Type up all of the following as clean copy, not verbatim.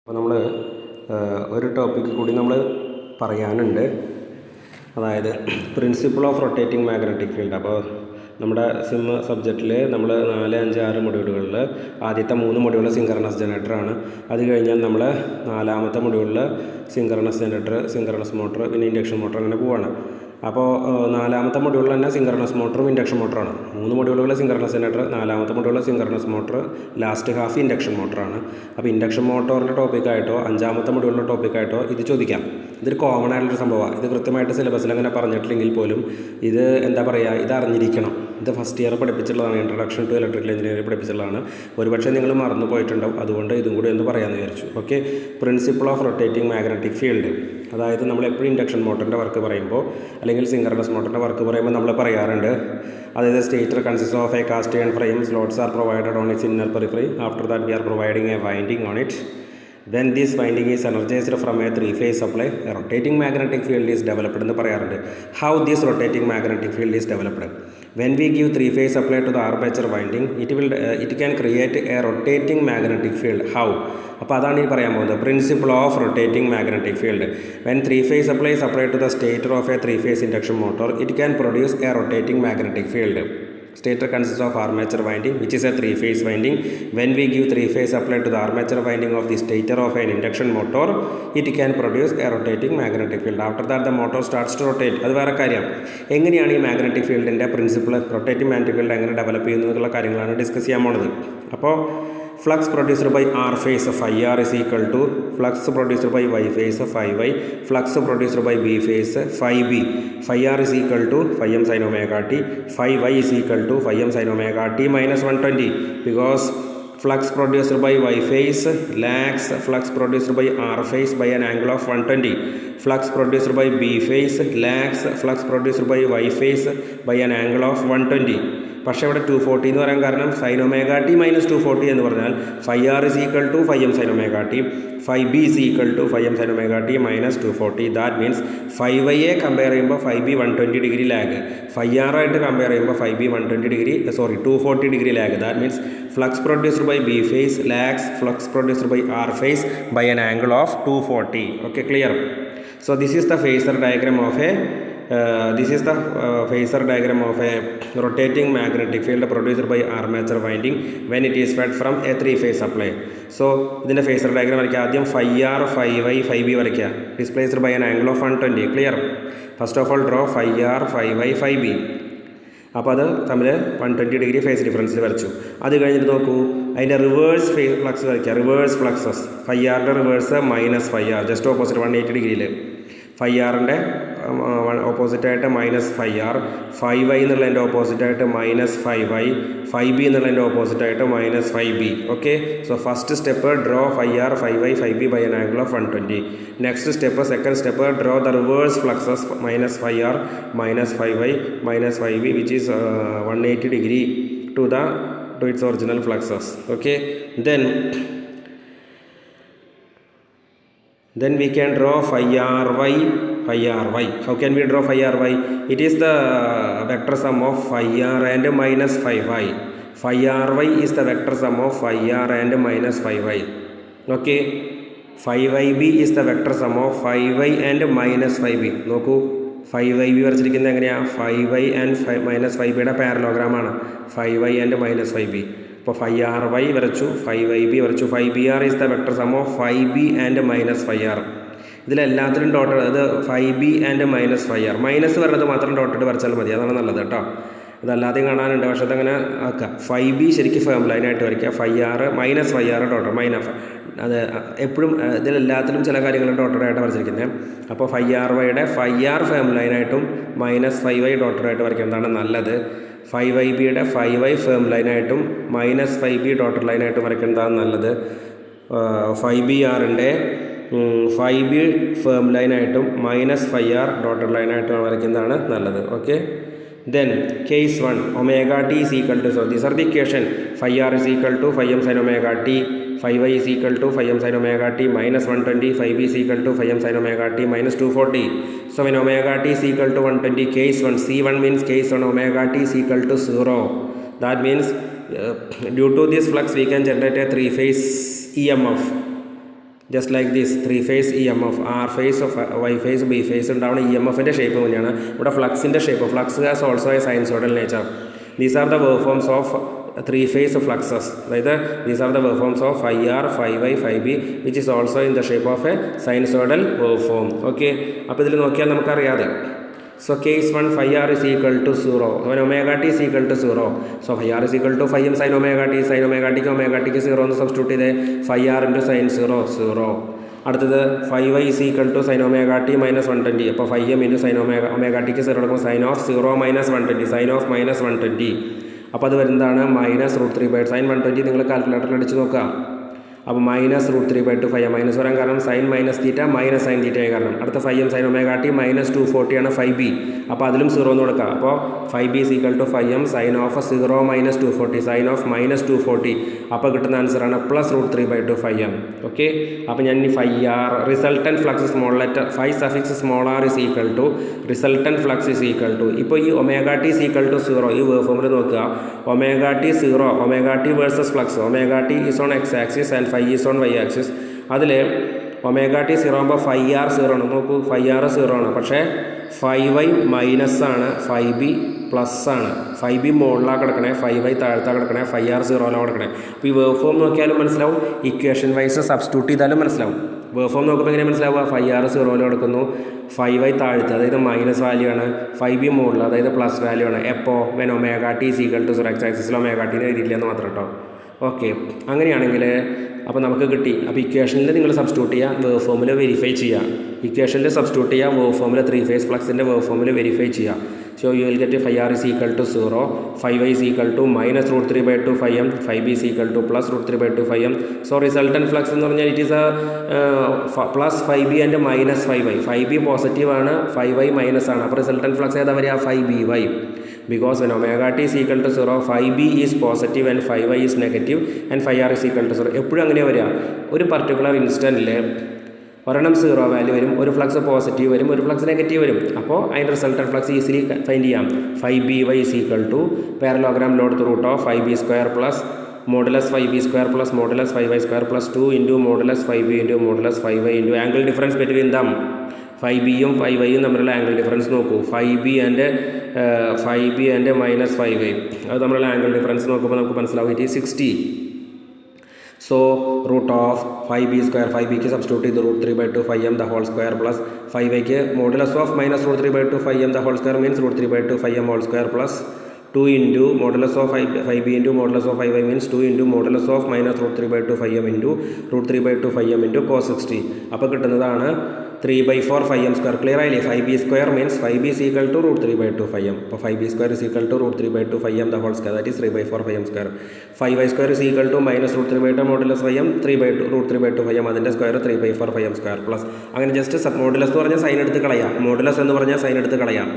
അപ്പോൾ നമ്മൾ ഒരു ടോപ്പിക്ക് കൂടി നമ്മൾ പറയാനുണ്ട്, അതായത് principle of rotating magnetic field. അപ്പോൾ നമ്മുടെ സബ്ജക്റ്റിൽ നമ്മൾ 4, 5, 6 മൊഡ്യൂളുകളിൽ ആദ്യത്തെ 3 മൊഡ്യൂൾ സിങ്ക്രണസ് ജനറേറ്ററാണ്. അത് കഴിഞ്ഞാൽ നമ്മൾ 4ാമത്തെ മൊഡ്യൂളിൽ സിങ്ക്രണസ് ജനറേറ്റർ, സിങ്ക്രണസ് മോട്ടർ, പിന്നെ ഇൻഡക്ഷൻ മോട്ടർ അങ്ങനെ പോവാണ്. അപ്പോൾ 4ാമത്തെ മൊഡ്യൂളിൽ തന്നെ സിങ്ക്രണസ് മോട്ടറും ഇൻഡക്ഷൻ മോട്ടറാണ്. 3 മൊഡ്യൂളുകൾ സിങ്ക്രണസ് ജനറേറ്റർ, 4ാമത്തെ മൊഡ്യൂളിൽ synchronous motor, last half induction മോട്ടറാണ്. അപ്പോൾ ഇൻഡക്ഷൻ മോട്ടറിൻ്റെ ടോപ്പിക്കായിട്ടോ 5ാമത്തെ മൊഡ്യൂളിൻ്റെ ടോപ്പിക്കായിട്ടോ ഇത് ചോദിക്കാം. ഇതൊരു കോമൺ ആയിട്ടുള്ളൊരു സംഭവമാണ്. ഇത് കൃത്യമായിട്ട് സിലബസിൽ അങ്ങനെ പറഞ്ഞിട്ടില്ലെങ്കിൽ പോലും ഇത് എന്താ പറയുക, ഇത് അറിഞ്ഞിരിക്കണം. ഇത് ഫസ്റ്റ് ഇയർ പഠിപ്പിച്ചിട്ടുള്ളതാണ്, ഇൻട്രൊഡക്ഷൻ ടു ഇലക്ട്രിക്കൽ എഞ്ചിനീയറിംഗ് പഠിപ്പിച്ചിട്ടുള്ളതാണ്. ഒരുപക്ഷെ നിങ്ങൾ മറന്നു പോയിട്ടുണ്ടാവും, അതുകൊണ്ട് ഇതും കൂടി ഒന്ന് പറയാമെന്ന് വിചാരിച്ചു. Okay, principle of rotating magnetic field. അതായത് നമ്മൾ എപ്പോഴും ഇൻഡക്ഷൻ മോട്ടറിൻ്റെ വർക്ക് പറയുമ്പോൾ അല്ലെങ്കിൽ സിങ്ക്രണസ് മോട്ടറിൻ്റെ വർക്ക് പറയുമ്പോൾ നമ്മൾ പറയാറുണ്ട്, അതായത് stator consist of a cast iron frame, slots are provided on its inner periphery. After that we are providing a winding on it. When this winding is energized from a 3-phase supply, a rotating magnetic field is developed എന്ന് പറയാറുണ്ട്. How this rotating magnetic field is developed? When we give 3-phase supply to the armature winding, it can create a rotating magnetic field. How? അപ്പോൾ അതാണ് ഈ പറയാൻ പോകുന്നത്, principle of rotating magnetic field. When 3-phase supply is applied to the stator of a 3-phase induction motor, it can produce a rotating magnetic field. Stator consists of armature winding, which is a 3-phase winding. When we give 3-phase supply to the armature winding of the stator of an induction motor, it can produce a rotating magnetic field. After that the motor starts to rotate. അത് വേറെ കാര്യം. എങ്ങനെയാണ് ഈ magnetic ഫീൽഡിൻ്റെ principle, rotating magnetic field എങ്ങനെ develop ചെയ്യുന്നു എന്നുള്ള കാര്യങ്ങളാണ് ഡിസ്കസ് ചെയ്യാൻ പോകുന്നത്. അപ്പോൾ flux produced by R phase φr is equal to flux produced by y phase φy, flux produced by b phase φb. φr is equal to φm sin omega t, φy is equal to φm sin omega t minus 120, because flux produced by y phase lags flux produced by r phase by an angle of 120. Flux produced by b phase lags flux produced by y phase by an angle of 120. പക്ഷേ ഇവിടെ 240 എന്ന് പറയാൻ കാരണം sign omega T minus 240 എന്ന് പറഞ്ഞാൽ φr is equal to φm sin omega t, φb is equal to φm sin omega t minus 240. That means φyയെ compare ചെയ്യുമ്പോൾ φb 120 degree lag, φr ആയിട്ട് കമ്പയർ ചെയ്യുമ്പോൾ φb 240 degree lag. That means flux produced by B phase lags flux produced by R phase by an angle of 240. Okay, clear? So this is the phasor diagram of a rotating magnetic field produced by armature winding when it is fed from a 3-phase supply. So ഇതിൻ്റെ phasor diagram വരയ്ക്കുക. ആദ്യം φr, φy, φb വരയ്ക്കുക. Displaced by an angle of 120. Clear? First of all draw φr, φy, φb. അപ്പോൾ അത് തമ്മിൽ 120 degree phase ഡിഫറൻസിൽ വരച്ചു. അത് കഴിഞ്ഞിട്ട് നോക്കൂ, അതിൻ്റെ റിവേഴ്സ് ഫ്ലക്സ് വരയ്ക്കുക. റിവേഴ്സ് ഫ്ലക്സസ്, φrൻ്റെ reverse minus φr, just opposite 180 ഡിഗ്രിയിൽ. φrൻ്റെ ഓപ്പോസിറ്റായിട്ട് മൈനസ് φr, φy എന്നുള്ളതിൻ്റെ ഓപ്പോസിറ്റായിട്ട് മൈനസ് φy, φb എന്നുള്ളതിൻ്റെ ഓപ്പോസിറ്റായിട്ട് minus φb. Okay, so first step draw φr, φy, φb by an angle of 120. Next step, second step, draw the reverse fluxes minus φr, minus φy, minus φb which is 180 degree to its original fluxes. Okay, then we can draw phi ry. How can we draw phi ry? It is the vector sum of phi r and minus phi y. Phi ry is the vector sum of phi r and minus phi y. Okay, phi yb is the vector sum of phi y and minus phi b. നോക്കൂ, phi yb വരച്ചിരിക്കുന്നത് എങ്ങനെയാണ്? phi y and minus phi bയുടെ പാരലോഗ്രാമാണ് phi y and minus phi b. അപ്പോൾ phi ry വരച്ചു, phi yb വരച്ചു, phi br is the vector sum of phi b and minus phi r. ഇതിലെല്ലാത്തിനും dotted, അത് phi b and minus phi r. Minus വരുന്നത് മാത്രം dotted വരച്ചാൽ മതി, അതാണ് നല്ലത് കേട്ടോ. ഇതല്ലാതെയും കാണാനുണ്ട്, പക്ഷേ അതങ്ങനെ ആക്കുക. phi b ശരിക്കും ഫേം ലൈനായിട്ട് വരയ്ക്കുക, phi r minus phi r dotted minus. അത് എപ്പോഴും ഇതിലെല്ലാത്തിലും ചില കാര്യങ്ങൾ ഡോട്ടഡായിട്ട് വരച്ചിരിക്കുന്നത്. അപ്പോൾ phi ryയുടെ phi r ഫേം ലൈനായിട്ടും മൈനസ് phi y ഡോട്ടഡായിട്ട് വരയ്ക്കുന്നതാണ് നല്ലത്. phi ybയുടെ phi y ഫേം ലൈനായിട്ടും മൈനസ് phi b ഡോട്ടഡ് ലൈനായിട്ടും വരയ്ക്കുന്നതാണ് നല്ലത്. phi brൻ്റെ phi b ഫേം ലൈനായിട്ടും മൈനസ് phi r ഡോട്ടഡ് ലൈനായിട്ടും വരയ്ക്കുന്നതാണ് നല്ലത്. Okay, then case 1, omega t is equal to, so these are the equation. phi r is equal to φm sin omega t, phi y is equal to φm sin omega t minus 120, phi b is equal to φm sin omega t minus 240. So when omega t is equal to 120, case 1, C1 means case 1 omega t is equal to 0. That means due to this flux we can generate a 3-phase EMF. Just like this 3 phase EMF, R phase, Y phase, B phase ഉണ്ടാവുന്ന EMFൻ്റെ shape തന്നെയാണ് ഇവിടെ ഫ്ലക്സിൻ്റെ shape. Flux has also a sinusoidal nature. These are the waveforms of 3 phase fluxes. അതായത് these are the waveforms of IR, Φy, Φb which is also in the shape of a sinusoidal waveform. Okay, അപ്പോൾ ഇതിൽ നോക്കിയാൽ നമുക്കറിയാതെ. So case 1 phi r is equal to 0 when omega t is equal to 0. So phi r is equal to phi m sin omega t ക്ക് omega t ക്ക് 0 എന്ന് substitute ചെയ്തേ. phi r into sin 0 0. അടുത്തത് phi y is equal to sin omega t minus 120. അപ്പോൾ phi m into sin omega t ക്ക് 0 എടുക്കുമ്പോൾ sin of 0 minus 120, sin of minus 120. അപ്പോൾ അത് വരുന്നതാണ് -√3 sin 120. നിങ്ങൾ കാൽക്കുലേറ്ററിൽ അടിച്ച് നോക്കുക. അപ്പോൾ -√3/2 ഫൈ എം മൈനസ് വരാൻ കാരണം sine minus theta minus sine തീറ്റയായി കാരണം. അടുത്ത phi M sine omega t -240 ആണ് ഫൈ ബി. അപ്പോൾ അതിലും 0 എന്ന് കൊടുക്കുക. അപ്പോൾ phi B is equal to phi M sine of 0 - 240 sine of -240. അപ്പോൾ കിട്ടുന്ന ആൻസറാണ് +√3/2 ഫൈ എം. ഓക്കെ, അപ്പോൾ ഞാൻ ഇനി phi R resultant flux small letter phi suffix small R is equal to resultant flux is equal to. ഇപ്പോൾ ഈ omega T is equal to 0 ഈ wave ഫോമിൽ നോക്കുക. Omega T 0, omega T versus flux. Omega T is on X axis and phi is on Y axis. അതിൽ omega T 0 ആകുമ്പോൾ phi R 0 ആണ്. നോക്കൂ, phi R 0 ആണ്. പക്ഷേ ഫൈ വൈ മൈനസ് ആണ്, ഫൈ ബി പ്ലസ് ആണ്. ഫൈ ബി മുകളിലാണ് കിടക്കണേ, ഫൈ വൈ താഴത്താണ് കിടക്കണേ, ഫൈ ആർ 0 കിടക്കണേ. അപ്പോൾ ഈ വേവ് ഫോം നോക്കിയാലും മനസ്സിലാവും, ഇക്വേഷൻ വൈസ് സബ്സ്റ്റിറ്റ്യൂട്ട് ചെയ്താലും മനസ്സിലാവും. വേവ് ഫോം നോക്കുമ്പോൾ എങ്ങനെ മനസ്സിലാവുക? ഫൈ ആർ 0 കിടക്കുന്നു, ഫൈ വൈ താഴത്ത് അതായത് മൈനസ് വാല്യൂ ആണ്, ഫൈ ബി മുകളിൽ അതായത് പ്ലസ് വാല്യൂ ആണ്. എപ്പോൾ when omega T is equal to 0 X ആക്സിസിൽ ഒമേഗ ടീനെ എഴുതിയില്ല എന്ന് മാത്രം കേട്ടോ. ഓക്കെ, അങ്ങനെയാണെങ്കിൽ അപ്പോൾ നമുക്ക് കിട്ടി. അപ്പോൾ ഇക്വേഷനിൽ നിങ്ങൾ സബ്സ്റ്റിറ്റ്യൂട്ട് ചെയ്യുക, വേവ് ഫോമിൽ വെരിഫൈ ചെയ്യുക. ഇക്വേഷനിൽ സബ്സ്റ്റിറ്റ്യൂട്ട് ചെയ്യുക, വേവ് ഫോമിൽ 3 phase ഫ്ലക്സിൻ്റെ വേവ് ഫോമിൽ വെരിഫൈ ചെയ്യുക. So you will get phi r is equal to 0, phi y is equal to -√3/2 phi m, phi b is equal to +√3/2 phi m. So resultant flux എന്ന് പറഞ്ഞാൽ it is a plus phi b and minus phi y. phi b positive ആണ്, phi y minus ആണ്. അപ്പോൾ resultant flux ഏതാ വരിക? phi b y. Because when omega t is equal to 0, phi b is positive and phi y is negative and phi r is equal to 0. എപ്പോഴും അങ്ങനെ വരിക. ഒരു particular ഇൻസ്റ്റൻറ്റിൽ ഒരെണ്ണം 0 value വരും, ഒരു ഫ്ലക്സ് പോസിറ്റീവ് വരും, ഒരു ഫ്ലക്സ് നെഗറ്റീവ് വരും. അപ്പോൾ അതിൻ്റെ റിസൾട്ടൻറ്റ് ഫ്ലക്സ് ഈസിലി ഫൈൻഡ് ചെയ്യാം. Phi B Y is equal to parallelogram law through root of phi B square plus modulus phi B square plus modulus phi Y square plus 2 into modulus phi B into modulus phi Y into angle difference between them. Phi ബിയും phi വൈയും തമ്മിലുള്ള angle difference നോക്കൂ. Phi B and minus phi Y അത് തമ്മിലുള്ള angle difference നോക്കുമ്പോൾ നമുക്ക് മനസ്സിലാവും it is 60. So root of phi b square, phi b की substitute ചെയ്ത് √3/2 phi m the whole square plus phi y के modulus of -√3/2 phi m the whole square means √3/2 phi m whole square plus 2 into modulus of phi b into modulus of phi y means 2 into modulus of -√3/2 phi m into √3/2 phi m into cos 60. അപ്പോൾ കിട്ടുന്നതാണ് 3/4 phi m square. Clear ആയില്ലേ? phi b square means phi b is equal to √3/2 phi m. അപ്പോൾ phi b square is equal to √3/2 phi m the whole square, that is 3/4 phi m square. phi y square is equal to -√3/2 modulus phi m √3/2 phi m അതിൻ്റെ square 3/4 phi m square plus അങ്ങനെ just modulus എന്ന് പറഞ്ഞാൽ sign എടുത്ത് കളയാം, modulus എന്ന് പറഞ്ഞാൽ sign എടുത്ത് കളയാം.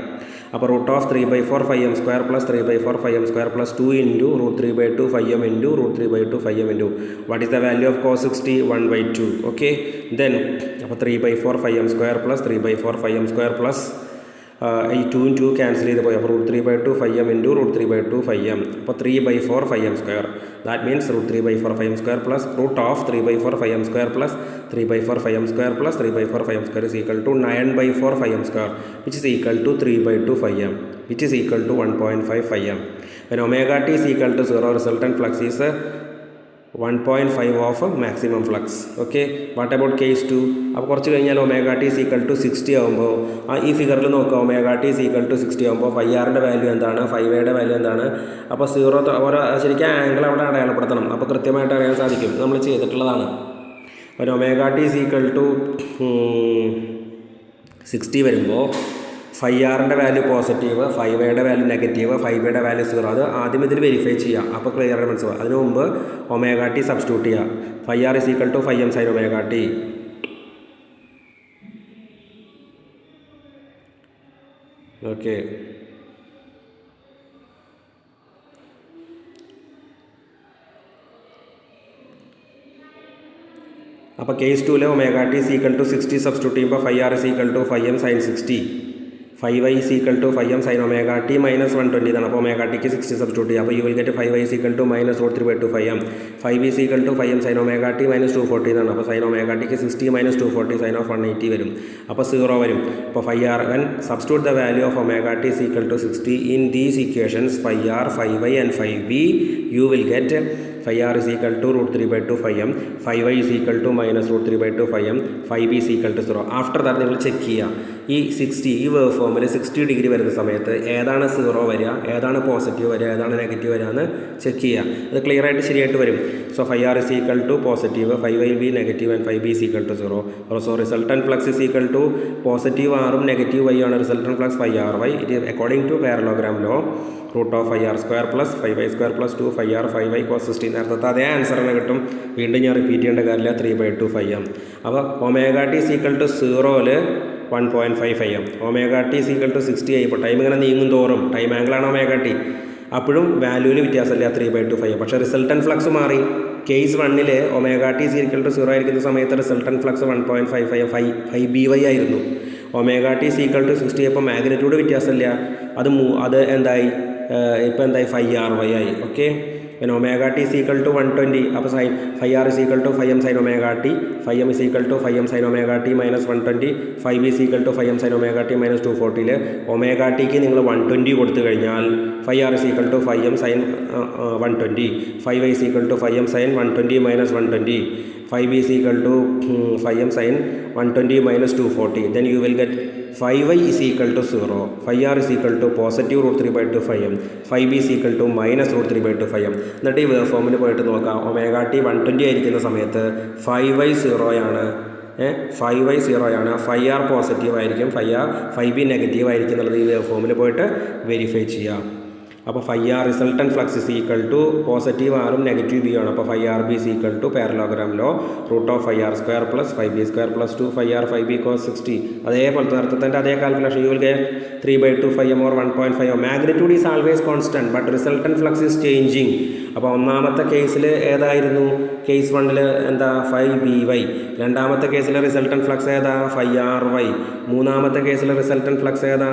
അപ്പോൾ root of 3/4 phi m square plus 3/4 phi m square plus 2 into √3/2 phi m into √3/2 phi m into what is the value of cos 60? 1/2. Okay, then അപ്പോൾ 3/4 phi m square plus 3/4 phi m square plus ഈ 2 2 cancel ചെയ്ത് പോയി. അപ്പോൾ √3/2 phi m into √3/2 phi m. അപ്പോൾ 3/4 phi m square. That means √3/4 phi m square plus root of 3/4 phi m square plus 3/4 phi m square plus 3/4 phi m square is equal to 9/4 phi m square, which is equal to 3/2 phi m, which is equal to 1.5 phi m. When omega t is equal to 0, resultant flux is 1.5 of maximum flux. Okay, what about case 2? അപ്പോൾ കുറച്ച് കഴിഞ്ഞാൽ omega t is equal to 60 ആകുമ്പോൾ ഈ ഫിഗറിൽ നോക്കുക, omega t is equal to 60 ആകുമ്പോൾ phi ആറിൻ്റെ value എന്താണ്, ഫൈ വൈയുടെ വാല്യൂ എന്താണ്? അപ്പോൾ 0 ഓരോ ശരിക്കും ആംഗിൾ അവിടെ അടയാളപ്പെടുത്തണം. അപ്പോൾ കൃത്യമായിട്ട് അറിയാൻ സാധിക്കും, നമ്മൾ ചെയ്തിട്ടുള്ളതാണ്. ഒരു omega T is equal to 60 വരുമ്പോൾ ഫൈ ആറിൻ്റെ വാല്യൂ പോസിറ്റീവ്, ഫൈ വൈയുടെ വാല്യൂ നെഗറ്റീവ്, ഫൈ ബിയുടെ വാല്യൂ 0. അത് ആദ്യം ഇതിൽ വെരിഫൈ ചെയ്യുക, അപ്പോൾ ക്ലിയർ ആയിട്ട് മനസ്സിലാവും. അതിന് മുമ്പ് ഒമേഗ ടി സബ്സ്റ്റിറ്റ്യൂട്ട് ചെയ്യുക. Phi R is equal to 5m sin omega t. Okay, അപ്പോൾ case 2 omega T is equal to 60 substitute ചെയ്യുമ്പോൾ phi R is equal to 5m sin 60. 5y is equal to 5m sin omega t minus 120 എന്നാണ്. അപ്പോൾ omega t ക്ക് 60 substitute ചെയ്യുക. അപ്പോൾ you will get 5y is equal to minus √3/2 5m. 5 is equal to 5m sin omega t minus 240 എന്നാണ്. അപ്പോൾ sin omega t ക്ക് 60 minus 240 sin of 180 വരും. അപ്പോൾ 0 വരും. അപ്പോൾ 5r when substitute the value of omega t is equal to 60 in these equations 5r, 5y and 5b, you will get 5r is equal to √3/2 5m, 5y is equal to minus √3/2 5m, 5b is equal to 0. After that നിങ്ങൾ check ചെയ്യുക. ഈ 60 ഈ wave ഫോമിൽ 60 degree വരുന്ന സമയത്ത് ഏതാണ് 0 വരിക, ഏതാണ് പോസിറ്റീവ് വരിക, ഏതാണ് നെഗറ്റീവ് വരിക എന്ന് ചെക്ക് ചെയ്യുക. അത് ക്ലിയർ ആയിട്ട് ശരിയായിട്ട് വരും. So 5r is equal to positive, 5y will be negative and 5b is equal to 0. So resultant flux is equal to positive ആറും നെഗറ്റീവ് y ആണ് resultant flux 5ry. It is according to parallelogram law root of 5r² plus 5y² plus 2 5r 5y cos 60. നേരത്തെ അതേ answer തന്നെ കിട്ടും. വീണ്ടും ഞാൻ repeat ചെയ്യേണ്ട കാര്യമില്ല. 3/2 5m. അപ്പോൾ omega T is equal to 0ൽ 1.5 5m, omega T is equal to 60 ആയി. ഇപ്പോൾ ടൈം ഇങ്ങനെ നീങ്ങും തോറും ടൈം ആംഗിളാണ് ഒമേഗ ടി, അപ്പോഴും വാല്യൂവിൽ വ്യത്യാസമില്ല 3/2 5m. പക്ഷേ റിസൾട്ടൻറ്റ് ഫ്ലക്സ് മാറി. കേസ് 1ൽ omega T is equal to 0 ആയിരിക്കുന്ന സമയത്ത് റിസൾട്ടൻറ്റ് ഫ്ലക്സ് 1.5 5by ആയിരുന്നു. Omega T is equal to 60 അപ്പോൾ മാഗ്നിറ്റ്യൂഡ് വ്യത്യാസമില്ല. അത് എന്തായി, ഇപ്പോൾ എന്തായി 5ry ആയി. ഓക്കെ, പിന്നെ omega T is equal to 120 അപ്പോൾ 5r is equal to 5m sin omega t, 5m is equal to 5m sin omega t minus 120, 5b is equal to 5m sin omega t minus 240. Omega tick നിങ്ങൾ 120 കൊടുത്തു കഴിഞ്ഞാൽ 5r is equal to 5m sin 120, 5y is equal to 5m sin 120 minus 120, 5b is equal to 5m sin 120 minus 240. Then you will get 5y is equal to 0, 5r is equal to positive √3/2 5m, 5b is equal to minus √3/2 5m. എന്നിട്ട് ഈ wave ഫോമിൽ പോയിട്ട് നോക്കാം. Omega T 120 ആയിരിക്കുന്ന സമയത്ത് 5y 0 ആണ്, 5y 0 ആണ്, 5r positive ആയിരിക്കും, 5b നെഗറ്റീവ് ആയിരിക്കും എന്നുള്ളത് ഈ വേവ് ഫോമിൽ പോയിട്ട് വെരിഫൈ ചെയ്യാം. അപ്പോൾ 5r resultant flux is equal to positive ആറും നെഗറ്റീവ് ബി ആണ്. അപ്പോൾ 5rb is equal to parallelogram law root of 5r² plus 5b² plus 2 5r 5b cos 60. അതേപോലത്തെ അർത്ഥത്തിൻ്റെ അതേ calculation. You will get 3/2 5m or 1.5m. Magnitude is always constant but resultant flux is changing. അപ്പോൾ ഒന്നാമത്തെ കേസിൽ ഏതായിരുന്നു, case 1ൽ എന്താ 5by, രണ്ടാമത്തെ കേസിൽ റിസൾട്ടൻറ്റ് ഫ്ലക്സ് ഏതാ 5ry, മൂന്നാമത്തെ കേസിൽ റിസൾട്ടൻറ്റ് ഫ്ലക്സ് ഏതാ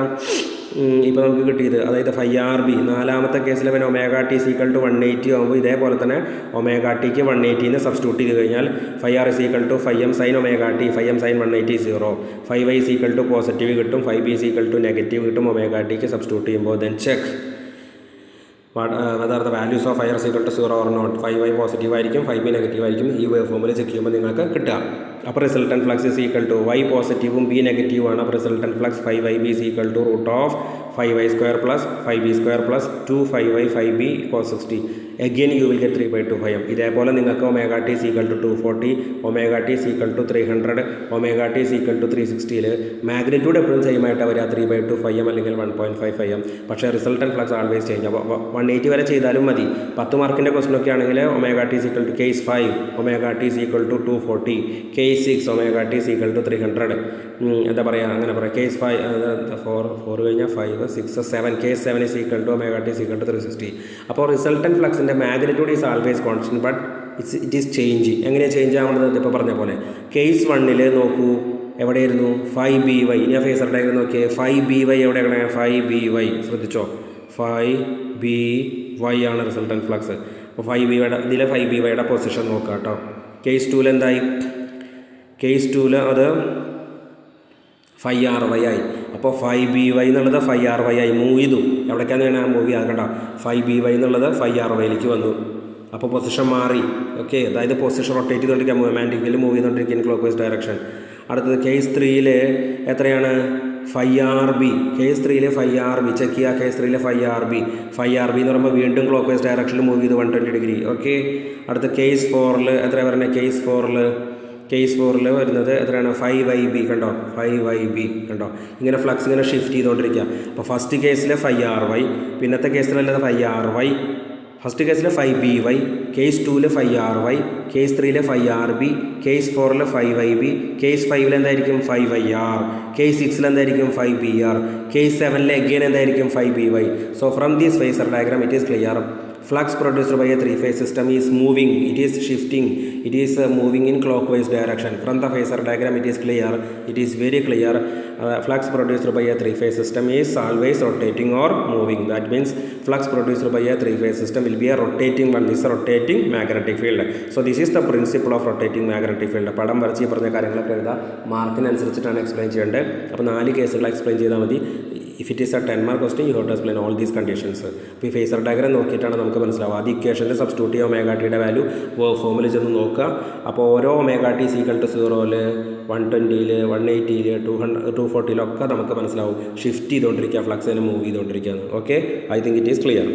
ഇപ്പോൾ നമുക്ക് കിട്ടിയത്, അതായത് 5rb. നാലാമത്തെ കേസിൽ പിന്നെ omega T is equal to 180 ആകുമ്പോൾ ഇതേപോലെ തന്നെ ഒമേഗ ടിക്ക് 180 സബ്സ്റ്റിറ്റ്യൂട്ട് ചെയ്ത് കഴിഞ്ഞാൽ 5r is equal to 5m sin omega T, 5m sin 180 0, 5y is equal to positive കിട്ടും, 5b is equal to negative കിട്ടും ഒമേഗ ടിക്ക് സബ്സ്റ്റിറ്റ്യൂട്ട് ചെയ്യുമ്പോൾ. Then check whether the values of 5r is equal to 0 or not. 5y positive ആയിരിക്കും, 5b negative ആയിരിക്കും. ഈ wave ഫോമിൽ check ചെയ്യുമ്പോൾ നിങ്ങൾക്ക് കിട്ടുക. അപ്പോൾ resultant flux is equal to y പോസിറ്റീവും b നെഗറ്റീവാണ്. അപ്പോൾ resultant flux 5yb is equal to root of 5y² plus 5b² plus 2 5y 5b cos 60. Again you will get 3/2 5m. ഇതേപോലെ നിങ്ങൾക്ക് omega T is equal to 240, omega T is equal to 300, omega T is equal to 360ൽ magnitude എപ്പോഴും same ആയിട്ട് വരിക 3/2 5m അല്ലെങ്കിൽ 1.5 5m. പക്ഷേ resultant flux always change. അപ്പോൾ 180 വരെ ചെയ്താലും മതി. 10 മാർക്കിൻ്റെ ക്വസ്റ്റൻ ഒക്കെ ആണെങ്കിൽ omega T is equal to case 5 omega T is equal to 240, case 6 omega T is equal to 300. എന്താ പറയുക, അങ്ങനെ പറയാം. കേസ് 5 4 കഴിഞ്ഞാൽ 5 6 7, case 7 is equal to omega T is equal to 360. അപ്പോൾ റിസൾട്ടൻറ്റ് ഫ്ലക്സിൻ്റെ magnitude is always constant but it is changing. എങ്ങനെയാണ് change ആവുന്നത്? ഇപ്പോൾ പറഞ്ഞ പോലെ കേസ് 1ൽ നോക്കൂ, എവിടെയായിരുന്നു 5by. ഞാൻ ഫേസർ ഡയഗ്രം നോക്കിയേ, 5by എവിടെയാണ്, 5by ശ്രദ്ധിച്ചോ, 5by ആണ് റിസൾട്ടൻറ്റ് ഫ്ലക്സ്. അപ്പോൾ 5by ഇതിലെ 5by പൊസിഷൻ നോക്കാം കേട്ടോ. കേസ് 2ൽ എന്തായി, കേസ് 2ൽ അത് 5ry ആയി. അപ്പോൾ 5by എന്നുള്ളത് 5ry ആയി മൂവ് ചെയ്തു. എവിടേക്കാണ് മൂവ് ചെയ്യാൻ കേട്ടോ, 5by എന്നുള്ളത് 5ry വന്നു. അപ്പോൾ പൊസിഷൻ മാറി. ഓക്കെ, അതായത് പൊസിഷൻ റൊട്ടേറ്റ് ചെയ്തുകൊണ്ടിരിക്കുക, മൊമാൻറ്റിക്കൽ മൂവ് ചെയ്തുകൊണ്ടിരിക്കുകയാണ് ക്ലോക്ക് വൈസ് ഡയറക്ഷൻ. അടുത്തത് കേസ് 3ൽ എത്രയാണ്, 5rb. കേസ് 3ൽ 5rb ചെക്ക് ചെയ്യുക. കേസ് 3ൽ 5rb എന്ന് പറയുമ്പോൾ വീണ്ടും ക്ലോക്ക് വൈസ് ഡയറക്ഷനിൽ മൂവ് ചെയ്തു 120 ഡിഗ്രി. ഓക്കെ, അടുത്ത കേസ് 4ൽ എത്ര പറയുന്നത്, കേസ് 4ൽ വരുന്നത് എത്രയാണ്, 5yb. കണ്ടോ, 5yb കണ്ടോ, ഇങ്ങനെ ഫ്ലക്സ് ഇങ്ങനെ ഷിഫ്റ്റ് ചെയ്തുകൊണ്ടിരിക്കുക. അപ്പോൾ ഫസ്റ്റ് കേസിൽ 5ry, പിന്നത്തെ കേസിലല്ലത് 5ry, ഫസ്റ്റ് കേസിൽ 5by, കേസ് 2ൽ 5ry, കേസ് 3ൽ 5rb, കേസ് 4ൽ 5yb, കേസ് 5ൽ എന്തായിരിക്കും 5yr, കേസ് 6ൽ എന്തായിരിക്കും 5br, കേസ് 7ൽ അഗെയിൻ എന്തായിരിക്കും 5by. So from this phasor diagram it is clear flux produced by a three-phase system is moving, it is shifting, it is moving in clockwise direction. From the phasor diagram it is clear, it is very clear. Flux produced by a three-phase system is always rotating or moving. That means flux produced by a three-phase system will be a rotating one. This is a rotating magnetic field. So this is the principle of rotating magnetic field. പടം വരച്ച് ഈ പറഞ്ഞ കാര്യങ്ങളൊക്കെ എഴുതാം, മാർക്കിനനുസരിച്ചിട്ടാണ് explain ചെയ്യേണ്ടത്. അപ്പോൾ 4 കേസുകൾ explain ചെയ്താൽ മതി. If it is a 10 mark question, you have to explain all these conditions. അപ്പോൾ ഈ ഫേസർ ഡയഗ്രം നോക്കിയിട്ടാണ് നമുക്ക് മനസ്സിലാവുക. ആദ്യം ഇക്വേഷനിൽ സബ്സ്റ്റിറ്റ്യൂട്ട് ചെയ്യുക, ഒമേഗ ടിയുടെ വാല്യൂ ഫോമിൽ ചെന്ന് നോക്കുക. അപ്പോൾ ഓരോ ഒമേഗ ടി ഈക്വൽ ടു 0-ൽ 120-ൽ 180-ൽ 240-ലൊക്കെ നമുക്ക് മനസ്സിലാവും ഷിഫ്റ്റ് ചെയ്തുകൊണ്ടിരിക്കുക, ഫ്ലക്സിനെ മൂവ് ചെയ്തുകൊണ്ടിരിക്കുകയാണ്. Okay, I think it is clear.